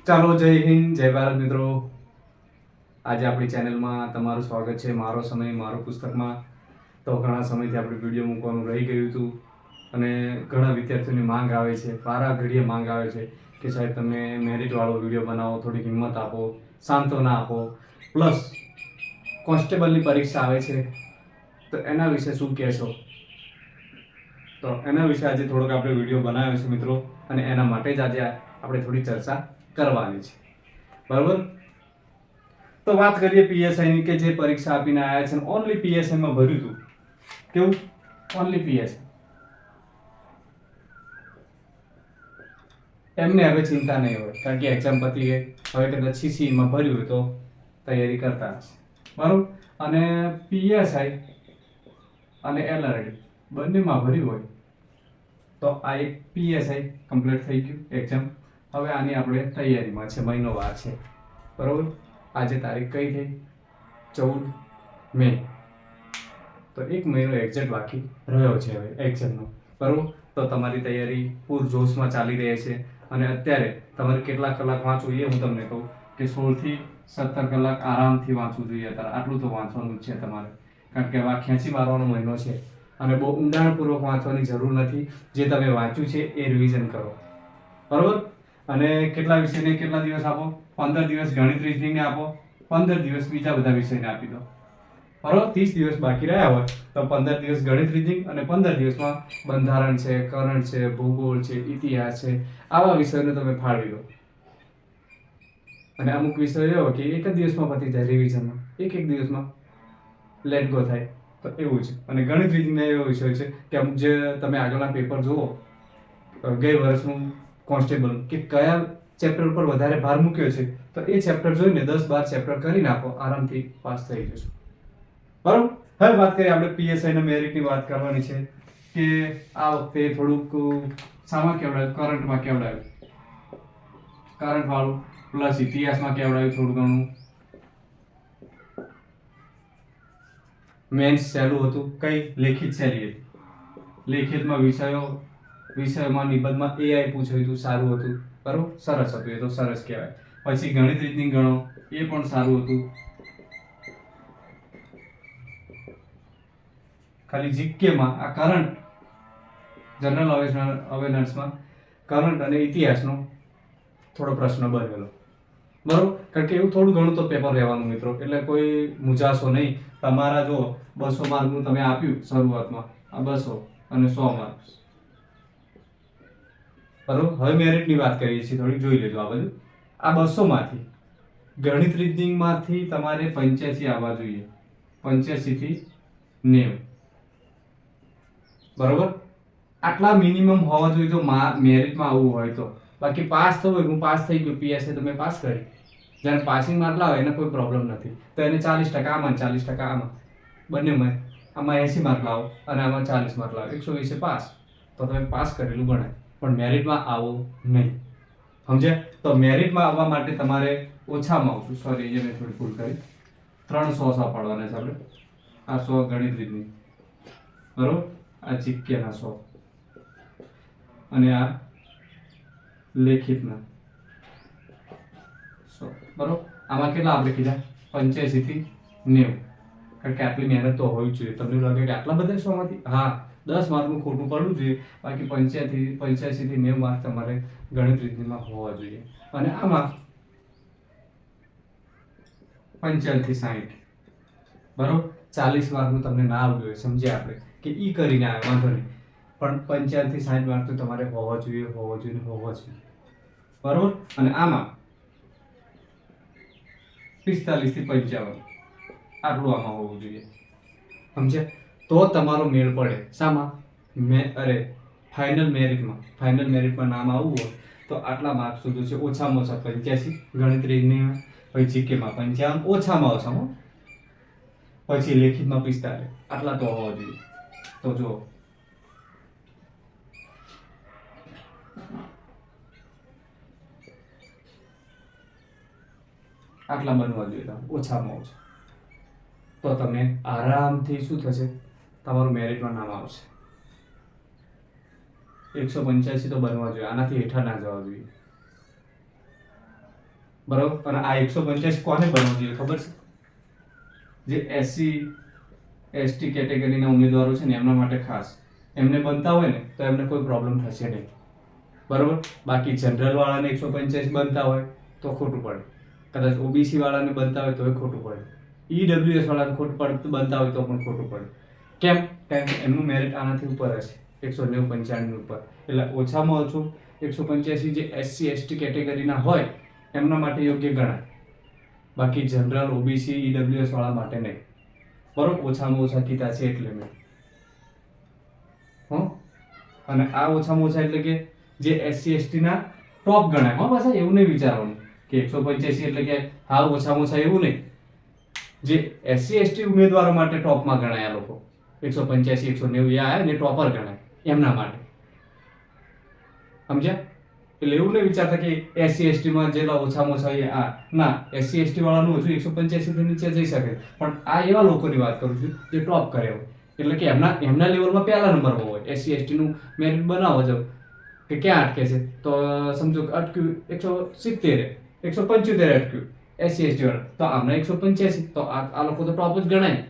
ચાલો, જય હિન્દ, જય ભારત મિત્રો. આજે આપણી ચેનલમાં તમારું સ્વાગત છે. મારો સમય મારો પુસ્તકમાં. તો ઘણા સમયથી આપણે વિડીયો મૂકવાનું રહી ગયું હતું અને ઘણા વિદ્યાર્થીઓની માંગ આવે છે, વારા ઘડીએ માંગ આવે છે કે સાહેબ તમે મેરિટવાળો વિડીયો બનાવો, થોડીક હિંમત આપો, સાંત્વના આપો. પ્લસ કોન્સ્ટેબલની પરીક્ષા આવે છે, તો એના વિશે શું કહેશો? તો એના વિશે આજે થોડોક આપણે વિડીયો બનાવ્યો છે મિત્રો, અને એના માટે જ આજે આપણે થોડી ચર્ચા કરવાની છે. બરાબર? તો વાત કરીએ પીએસઆઈની, કે જે પરીક્ષા આપીને આવ્યા છે, ઓનલી પીએસઆઈમાં ભર્યું હતું. કેવું? Only PSI. એમને હવે ચિંતા નહીં હોય, કારણ કે એક્ઝામ પતી ગઈ. હવે કદાચ સીસીમાં ભર્યું હોય તો તૈયારી કરતા હશે. બરાબર? અને પીએસઆઈ અને એલઆરડી બંનેમાં ભર્યું હોય તો આ એક પીએસઆઈ કમ્પ્લીટ થઈ ગયું એક્ઝામ. હવે આની આપણે તૈયારીમાં છે, મહિનો વાર છે. બરાબર? આજે તારીખ કઈ થઈ? 14 મે. તો એક મહિનો એક્ઝેક્ટ બાકી રહ્યો છે હવે એક્ઝામનો. બરાબર? તો તમારી તૈયારી પૂરજોશમાં ચાલી રહી છે. અને અત્યારે તમારે કેટલા કલાક વાંચવું એ હું તમને કહું કે 16 થી 17 કલાક આરામથી વાંચવું જોઈએ. અત્યારે આટલું તો વાંચવાનું જ છે તમારે, કારણ કે આ ખેંચી મારવાનો મહિનો છે અને બહુ ઊંડાણપૂર્વક વાંચવાની જરૂર નથી. જે તમે વાંચ્યું છે એ રિવિઝન કરો. બરાબર? અને કેટલા વિષયને કેટલા દિવસ આપો? 15 દિવસ ગણિત રીઝનિંગને આપો, 15 દિવસ બીજા બધા વિષયને આપી દો. બરાબર? 30 દિવસ બાકી રહ્યા હોય તો 15 દિવસ ગણિત રીઝનિંગ અને 15 દિવસમાં બંધારણ છે, કરંટ છે, ભૂગોળ છે, ઇતિહાસ છે, આવા વિષયોને તમે ફાળવી દો. અને અમુક વિષયો એવો કે એક જ દિવસમાં પતી જાય રિવિઝનમાં, એક દિવસમાં લેટ ગો થાય, તો એવું છે. અને ગણિત રીઝનિંગ એવો વિષય છે કે અમુક જે તમે આગળના પેપર જુઓ, ગઈ વર્ષનું કોન્સ્ટેબલ, કે કયા ચેપ્ટર પર વધારે ભાર મૂક્યો છે, તો એ ચેપ્ટર જોઈને 10-12 ચેપ્ટર કરી નાખો, આરામથી પાસ થઈ જશો. બરાબર? હવે વાત કરીએ આપણે પીએસઆઈ ના મેરિટની વાત કરવાની છે કે આ વખતે થોડુંક શામાં કેવડાવ્યું? કરંટમાં કેવડાવ્યું. કરંટ વાળું પ્લસ ઇતિહાસમાં કેવડાવ્યું થોડું ઘણું. મેન્સ સહેલું હતું. કઈ? લેખિત સહેલી હતી. લેખિતમાં વિષયોમાં નિબંધમાં એઆઈ પૂછ્યું હતું, સારું હતું. બરાબર? સરસ હતું, એ તો સરસ કહેવાય. પછી ગણિત રીતની ગણો, એ પણ સારું હતું. ખાલી જીકેમાં આ કરંટ જનરલ અવેરનેસમાં કરંટ અને ઇતિહાસનો થોડો પ્રશ્ન બનેલો. બરાબર? કારણ કે એવું થોડું ઘણું તો પેપર રહેવાનું મિત્રો, એટલે કોઈ મૂંઝાશો નહીં. તમારા જો 200 માર્કનું તમે આપ્યું શરૂઆતમાં, આ 200 અને 100 માર્ક. બરાબર? હવે મેરિટની વાત કરીએ છીએ, થોડી જોઈ લેજો આ બધું. આ 200 માંથી ગણિત રીઝનિંગમાંથી તમારે 85 આવવા જોઈએ, 85 થી 90. બરોબર? આટલા મિનિમમ હોવા જોઈએ જો મેરિટમાં આવવું હોય તો. બાકી પાસ થવું હોય, હું પાસ થઈ ગયો પીએસઆઈ, તમે પાસ કરી, જ્યારે પાસિંગ માર્ક લાવે એને કોઈ પ્રોબ્લેમ નથી. તો એને 40% આમાં 40% આમાં, બંનેમાં આમાં 80 માર્ક લાવો અને આમાં 40 માર્ક લાવો, 120 પાસ, તો તમે પાસ કરેલું ગણાય. પણ મેરિટમાં આવો નહીં. સમજ્યા? તો મેરિટમાં આવવા માટે તમારે ઓછામાં ઓછું, સોરી એ મેં થોડી ભૂલ કરી, 300 પાડવાના છે આપણે. આ 100 ગણિત રીતની, બરોબર? આ જીકેના 100 અને આ લેખિતના 100. બરોબર? આમાં કેટલા આપણે કીધા? 85 થી 90. કારણ કે આટલી મહેનત તો હોવી જ જોઈએ. તમને લાગે કે આટલા બધા 100 માંથી? હા, 10 માર્કનું ખોટું પડવું જોઈએ. બાકી 85 થી 90 માર્ક તમારે ગણિત રીતનીમાં હોવા જોઈએ. અને આમાં 55 થી 60. બરોબર? 40 માર્કનું તમને ના આવડ્યું હોય, સમજ્યા આપણે, કે ઈ કરીને આવે વાંધો નહીં, પણ 55 થી 60 માર્ક તો તમારે હોવા જોઈએ. બરોબર? અને આમાં 45 થી 55, આટલું આમાં હોવું જોઈએ. સમજ્યા? તો તમારો મેળ પડે. શામાં? ફાઇનલ મેરિટમાં નામ આવવું હોય તો આટલા માર્ક સુધી છે. ઓછામાં ઓછા 85 ગણિત રીઝનિંગમાં, પછી જીકેમાં 55, ઓછામાં ઓછામાં, પછી લેખિતમાં 45, આટલા તો હોવા જોઈએ. તો જો આટલા બનવા જોઈએ ઓછામાં ઓછા, તો તમને આરામથી શું થશે? તમારું મેરિટમાં નામ આવશે. 185 તો બનવા જોઈએ, આનાથી હેઠળ ના જવા જોઈએ. બરાબર. અને આ 185 કોને બનવું જોઈએ ખબર છે? જે એસસી એસટી કેટેગરીના ઉમેદવારો છે ને એમના માટે ખાસ. એમને બનતા હોય ને તો એમને કોઈ પ્રોબ્લેમ થશે નહીં. બરાબર. બાકી જનરલ વાળાને 185 બનતા હોય તો ખોટું પડે. કદાચ ઓબીસી વાળાને બનતા હોય તોય ખોટું પડે. ઈડબ્લ્યુએસ વાળાને બનતા હોય તો પણ ખોટું પડે. કેમ? કારણ કે એમનું મેરિટ આનાથી ઉપર હશે, 190 95 ઉપર. એટલે ઓછામાં ઓછું 185 જે એસસી એસટી કેટેગરીના હોય એમના માટે યોગ્ય ગણાય. બાકી જનરલ ઓબીસી ઈડબ્લ્યુએસ વાળા માટે નહીં. બરોબર. ઓછામાં ઓછા કીધા છે એટલે મેં. હો. અને આ ઓછામાં ઓછા એટલે કે જે એસસી એસટી ના ટોપ ગણાય. હો પાછા એવું નહીં વિચારવાનું કે 185 એટલે કે હા ઓછામાં ઓછા, એવું નહીં. જે એસસી એસટી ઉમેદવારો માટે ટોપમાં ગણાય આ લોકો, 185 190 એ આયા ને ટોપર ગણાય એમના માટે. સમજ્યા? એટલે એવું નહીં વિચારતા કે એસસી એસટી માં જેટલા ઓછામાં ઓછા એ આ ના, એસસી એસટી વાળાનું હજુ 185 થી નીચે જઈ શકે. પણ આ એવા લોકોની વાત કરું છું જે ટોપ કરે હોય. એટલે કે એમના લેવલમાં પહેલા નંબરમાં હોય. એસસી એસટી નું મેરિટ બનાવો છો કે ક્યાં અટકે છે તો સમજો કે અટક્યું 170 175 અટક્યું એસસી એસટી વાળા, તો આમના 185, તો આ લોકો તો ટોપ જ ગણાય.